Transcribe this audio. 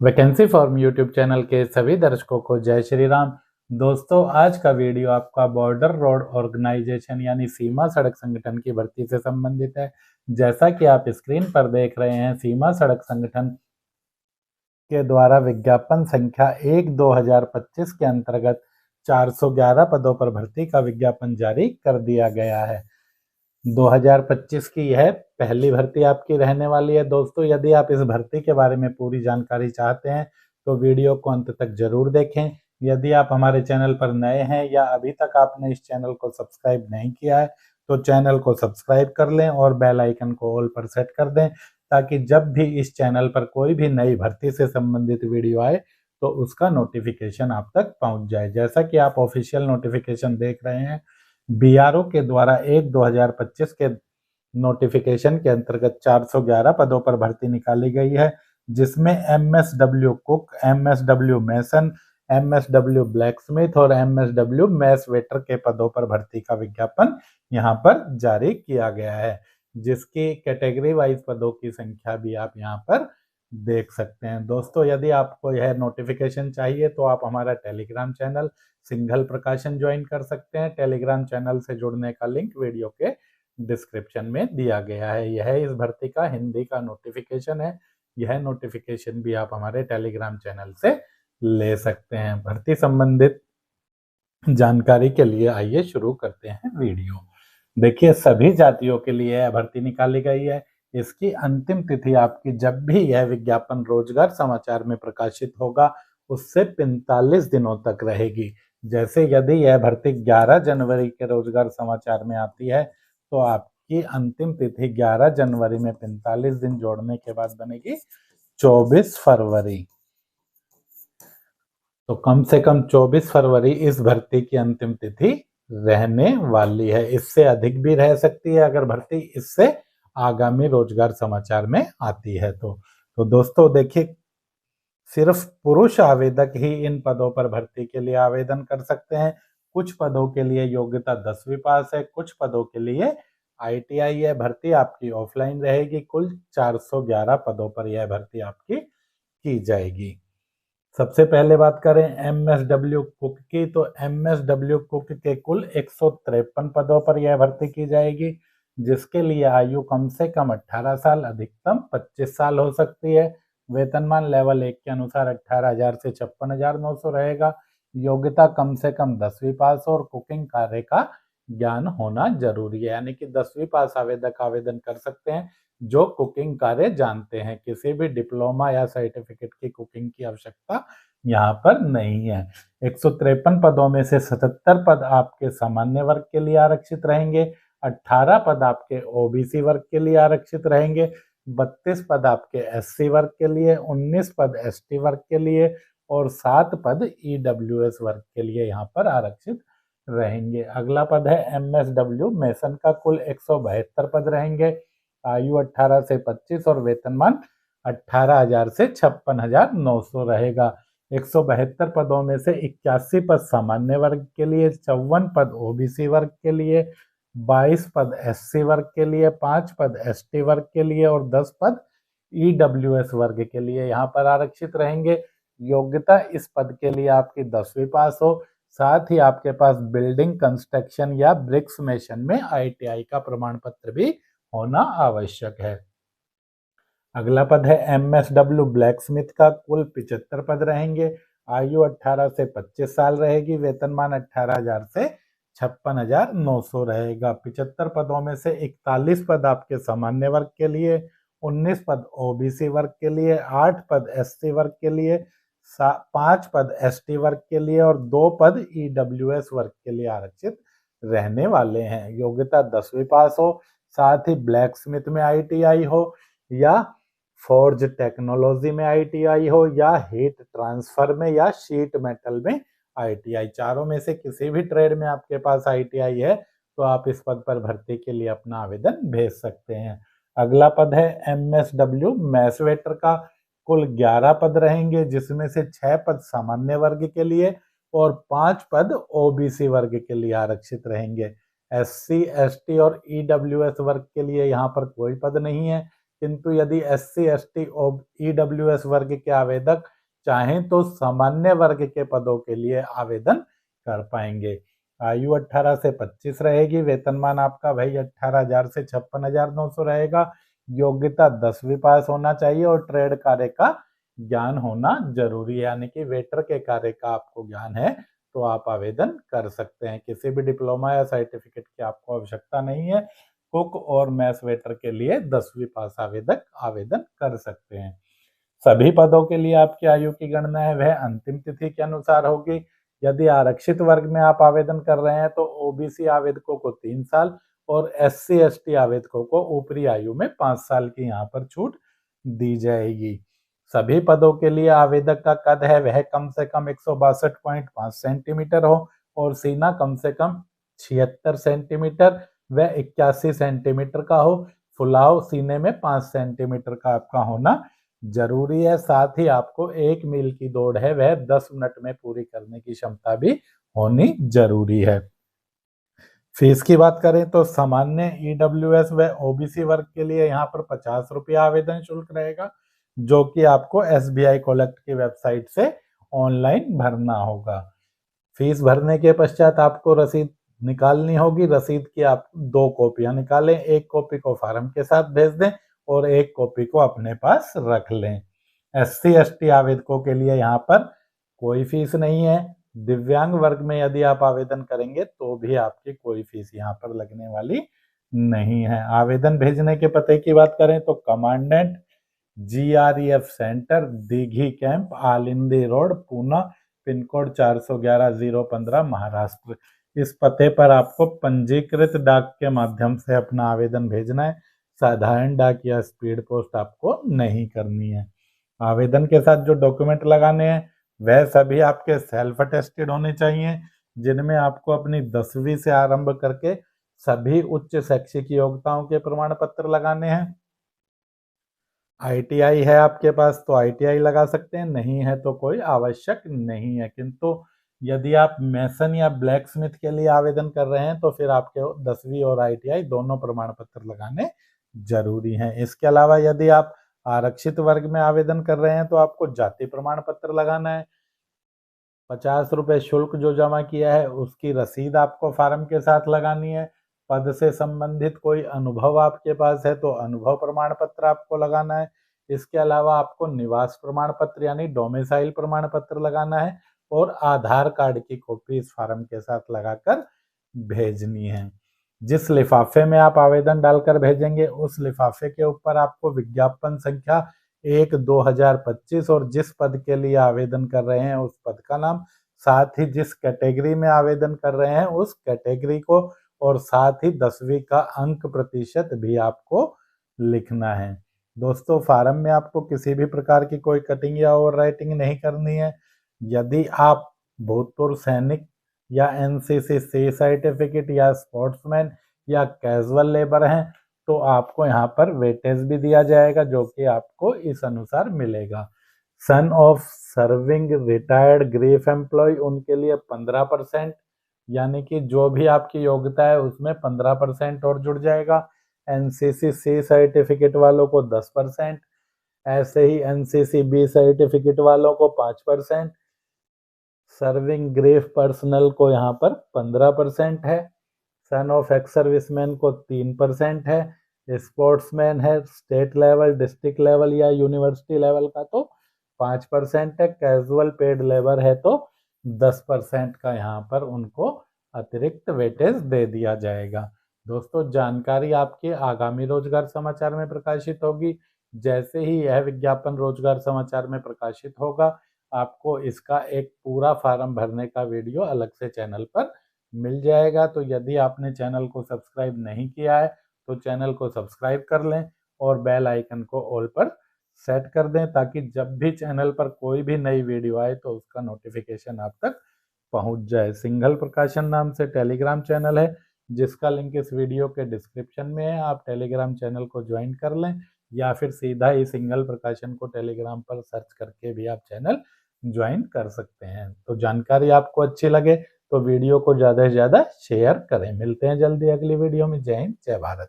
Vacancy form YouTube channel के सभी दर्शकों को जय श्री राम। दोस्तों, आज का वीडियो आपका बॉर्डर रोड ऑर्गेनाइजेशन यानी सीमा सड़क संगठन की भर्ती से संबंधित है। जैसा कि आप स्क्रीन पर देख रहे हैं, सीमा सड़क संगठन के द्वारा विज्ञापन संख्या 1/2025 के अंतर्गत 411 पदों पर भर्ती का विज्ञापन जारी कर दिया गया है। 2025 की यह पहली भर्ती आपकी रहने वाली है। दोस्तों, यदि आप इस भर्ती के बारे में पूरी जानकारी चाहते हैं तो वीडियो को अंत तक जरूर देखें। यदि आप हमारे चैनल पर नए हैं या अभी तक आपने इस चैनल को सब्सक्राइब नहीं किया है तो चैनल को सब्सक्राइब कर लें और बेल आइकन को ऑल पर सेट कर दें, ताकि जब भी इस चैनल पर कोई भी नई भर्ती से संबंधित वीडियो आए तो उसका नोटिफिकेशन आप तक पहुंच जाए। जैसा कि आप ऑफिशियल नोटिफिकेशन देख रहे हैं, बीआरओ के द्वारा 1/2025 के नोटिफिकेशन के अंतर्गत 411 पदों पर भर्ती निकाली गई है, जिसमें एमएसडब्ल्यू कुक, एमएसडब्ल्यू मैसन, एमएसडब्ल्यू ब्लैकस्मिथ और एमएसडब्ल्यू मैस वेटर के पदों पर भर्ती का विज्ञापन यहां पर जारी किया गया है, जिसकी कैटेगरी वाइज पदों की संख्या भी आप यहां पर देख सकते हैं। दोस्तों, यदि आपको यह नोटिफिकेशन चाहिए तो आप हमारा टेलीग्राम चैनल सिंघल प्रकाशन ज्वाइन कर सकते हैं। टेलीग्राम चैनल से जुड़ने का लिंक वीडियो के डिस्क्रिप्शन में दिया गया है। यह इस भर्ती का हिंदी का नोटिफिकेशन है। यह नोटिफिकेशन भी आप हमारे टेलीग्राम चैनल से ले सकते हैं। भर्ती संबंधित जानकारी के लिए आइए शुरू करते हैं वीडियो। देखिए, सभी जातियों के लिए यह भर्ती निकाली गई है। इसकी अंतिम तिथि आपकी जब भी यह विज्ञापन रोजगार समाचार में प्रकाशित होगा उससे 45 दिनों तक रहेगी। जैसे यदि यह भर्ती 11 जनवरी के रोजगार समाचार में आती है तो आपकी अंतिम तिथि 11 जनवरी में 45 दिन जोड़ने के बाद बनेगी 24 फरवरी। तो कम से कम 24 फरवरी इस भर्ती की अंतिम तिथि रहने वाली है। इससे अधिक भी रह सकती है अगर भर्ती इससे आगामी रोजगार समाचार में आती है तो दोस्तों देखिए, सिर्फ पुरुष आवेदक ही इन पदों पर भर्ती के लिए आवेदन कर सकते हैं। कुछ पदों के लिए योग्यता 10वीं पास है, कुछ पदों के लिए आईटीआई है। भर्ती आपकी ऑफलाइन रहेगी। कुल 411 पदों पर यह भर्ती आपकी की जाएगी। सबसे पहले बात करें एमएसडब्ल्यू कुक की, तो एमएसडब्ल्यू कुक के कुल 153 पदों पर यह भर्ती की जाएगी, जिसके लिए आयु कम से कम 18 साल, अधिकतम 25 साल हो सकती है। वेतनमान लेवल 1 के अनुसार 18,000 से 56,900 रहेगा। योग्यता कम से कम 10वीं पास और कुकिंग कार्य का ज्ञान होना जरूरी है, यानी कि 10वीं पास आवेदक आवेदन कर सकते हैं जो कुकिंग कार्य जानते हैं। किसी भी डिप्लोमा या सर्टिफिकेट की कुकिंग की आवश्यकता यहाँ पर नहीं है। 153 पदों में से 77 पद आपके सामान्य वर्ग के लिए आरक्षित रहेंगे, 18 पद आपके ओबीसी वर्ग के लिए आरक्षित रहेंगे, 32 पद आपके एससी वर्ग के लिए, 19 पद एसटी वर्ग के लिए और 7 पद ईडब्ल्यूएस वर्ग के लिए यहाँ पर आरक्षित रहेंगे। अगला पद है एमएसडब्ल्यू मैसन का, कुल 172 पद रहेंगे। आयु 18 से 25 और वेतनमान 18,000 से 56,900 रहेगा। 172 पदों में से 81 पद सामान्य वर्ग के लिए, 54 पद ओबीसी वर्ग के लिए, 22 पद एससी वर्ग के लिए, 5 पद एसटी वर्ग के लिए और 10 पद ईडब्ल्यूएस वर्ग के लिए यहाँ पर आरक्षित रहेंगे। योग्यता इस पद के लिए आपकी 10वीं पास हो, साथ ही आपके पास बिल्डिंग कंस्ट्रक्शन या ब्रिक्स मेशन में आईटीआई का प्रमाण पत्र भी होना आवश्यक है। अगला पद है एमएसडब्ल्यू ब्लैकस्मिथ का, कुल 75 पद रहेंगे। आयु 18 से 25 साल रहेगी। वेतनमान 18,000 से 56,900 रहेगा। 75 पदों में से 41 पद आपके सामान्य वर्ग के लिए, 19 पद ओबीसी वर्ग के लिए, 8 पद एससी वर्ग के लिए, 5 पद एसटी वर्ग के लिए और 2 पद ईडब्ल्यूएस वर्ग के लिए आरक्षित रहने वाले हैं। योग्यता 10वीं पास हो, साथ ही ब्लैक स्मिथ में आईटीआई हो या फोर्ज टेक्नोलॉजी में आईटीआई हो या हीट ट्रांसफर में या शीट मेटल में आईटीआई, चारों में से किसी भी ट्रेड में आपके पास आईटीआई है तो आप इस पद पर भर्ती के लिए अपना आवेदन भेज सकते हैं। अगला पद है एमएसडब्ल्यू मैस वेटर का, कुल 11 पद रहेंगे, जिसमें से 6 पद सामान्य वर्ग के लिए और 5 पद ओबीसी वर्ग के लिए आरक्षित रहेंगे। एससी, एसटी और ईडब्ल्यूएस वर्ग के लिए यहाँ पर कोई पद नहीं है। किंतु यदि SC ST EWS वर्ग के आवेदक चाहें तो सामान्य वर्ग के पदों के लिए आवेदन कर पाएंगे। आयु 18 से 25 रहेगी। वेतनमान आपका भाई 18,000 से 56,900 रहेगा। योग्यता 10वीं पास होना चाहिए और ट्रेड कार्य का ज्ञान होना जरूरी है, यानी कि वेटर के कार्य का आपको ज्ञान है तो आप आवेदन कर सकते हैं। किसी भी डिप्लोमा या सर्टिफिकेट की आपको आवश्यकता नहीं है। कुक और मैस वेटर के लिए 10वीं पास आवेदक आवेदन कर सकते हैं। सभी पदों के लिए आपकी आयु की गणना है वह अंतिम तिथि के अनुसार होगी। यदि आरक्षित वर्ग में आप आवेदन कर रहे हैं तो ओबीसी आवेदकों को 3 साल और SC ST आवेदकों को ऊपरी आयु में 5 साल की यहाँ पर छूट दी जाएगी। सभी पदों के लिए आवेदक का कद है वह कम से कम 162.5 सेंटीमीटर हो और सीना कम से कम 76 सेंटीमीटर व 81 सेंटीमीटर का हो। फुलाव सीने में 5 सेंटीमीटर का आपका होना जरूरी है। साथ ही आपको 1 मील की दौड़ है वह 10 मिनट में पूरी करने की क्षमता भी होनी जरूरी है। फीस की बात करें तो सामान्य EWS व OBC वर्ग के लिए यहाँ पर 50 रुपया आवेदन शुल्क रहेगा, जो कि आपको SBI कलेक्ट की वेबसाइट से ऑनलाइन भरना होगा। फीस भरने के पश्चात आपको रसीद निकालनी होगी। रसीद की आप 2 कॉपियां निकालें, 1 कॉपी को फार्म के साथ भेज दें और 1 कॉपी को अपने पास रख लें। SC ST आवेदकों के लिए यहाँ पर कोई फीस नहीं है। दिव्यांग वर्ग में यदि आप आवेदन करेंगे तो भी आपकी कोई फीस यहाँ पर लगने वाली नहीं है। आवेदन भेजने के पते की बात करें तो commandant GREF centre, Dighi camp, Alandi road, Poona, pin code 411-015 Maharashtra. इस पते पर आपको पंजीकृत डाक के माध्यम से अपना आवेदन भेजना है। साधारण डाक या स्पीड पोस्ट आपको नहीं करनी है। आवेदन के साथ जो डॉक्यूमेंट लगाने हैं वह सभी आपके सेल्फ अटेस्टेड होने चाहिए, जिनमें आपको अपनी 10वीं से आरंभ करके सभी उच्च शैक्षिक योग्यताओं के प्रमाण पत्र लगाने हैं। ITI है आपके पास तो ITI लगा सकते हैं, नहीं है तो कोई आवश्यक नहीं है। किंतु यदि आप मेसन या ब्लैक स्मिथ के लिए आवेदन कर रहे हैं तो फिर आपके 10वीं और ITI दोनों प्रमाण पत्र लगाने जरूरी हैं। इसके अलावा यदि आप आरक्षित वर्ग में आवेदन कर रहे हैं तो आपको जाति प्रमाण पत्र लगाना है। 50 रुपये शुल्क जो जमा किया है उसकी रसीद आपको फार्म के साथ लगानी है। पद से संबंधित कोई अनुभव आपके पास है तो अनुभव प्रमाण पत्र आपको लगाना है। इसके अलावा आपको निवास प्रमाण पत्र यानी डोमिसाइल प्रमाण पत्र लगाना है और आधार कार्ड की कॉपी इस फार्म के साथ लगाकर भेजनी है। जिस लिफाफे में आप आवेदन डालकर भेजेंगे उस लिफाफे के ऊपर आपको विज्ञापन संख्या 1/2025 और जिस पद के लिए आवेदन कर रहे हैं उस पद का नाम, साथ ही जिस कैटेगरी में आवेदन कर रहे हैं उस कैटेगरी को और साथ ही 10वीं का अंक प्रतिशत भी आपको लिखना है। दोस्तों, फार्म में आपको किसी भी प्रकार की कोई कटिंग या ओवर राइटिंग नहीं करनी है। यदि आप भूतपूर्व सैनिक या NCC C सर्टिफिकेट या स्पोर्ट्समैन या कैजुअल लेबर हैं तो आपको यहाँ पर वेटेज भी दिया जाएगा, जो कि आपको इस अनुसार मिलेगा। Son of serving retired grief employ उनके लिए 15%, यानी कि जो भी आपकी योग्यता है उसमें 15% और जुड़ जाएगा। NCC C सर्टिफिकेट वालों को 10%, ऐसे ही NCC B सर्टिफिकेट वालों को 5%, सर्विंग ग्रीफ पर्सनल को यहाँ पर 15% है, सन ऑफ एक्स सर्विसमैन को 3% है, स्पोर्ट्समैन है स्टेट लेवल, डिस्ट्रिक्ट लेवल या यूनिवर्सिटी लेवल का तो 5% है, कैजुअल पेड लेबर है तो 10% का यहाँ पर उनको अतिरिक्त वेटेज दे दिया जाएगा। दोस्तों, जानकारी आपके आगामी रोजगार समाचार में प्रकाशित होगी। जैसे ही यह विज्ञापन रोजगार समाचार में प्रकाशित होगा आपको इसका एक पूरा फार्म भरने का वीडियो अलग से चैनल पर मिल जाएगा। तो यदि आपने चैनल को सब्सक्राइब नहीं किया है तो चैनल को सब्सक्राइब कर लें और बेल आइकन को ऑल पर सेट कर दें, ताकि जब भी चैनल पर कोई भी नई वीडियो आए तो उसका नोटिफिकेशन आप तक पहुंच जाए। सिंघल प्रकाशन नाम से टेलीग्राम चैनल है, जिसका लिंक इस वीडियो के डिस्क्रिप्शन में है। आप टेलीग्राम चैनल को ज्वाइन कर लें या फिर सीधा ही सिंघल प्रकाशन को टेलीग्राम पर सर्च करके भी आप चैनल ज्वाइन कर सकते हैं। तो जानकारी आपको अच्छी लगे तो वीडियो को ज़्यादा से ज़्यादा शेयर करें। मिलते हैं जल्दी अगली वीडियो में। जय हिंद, जय भारत।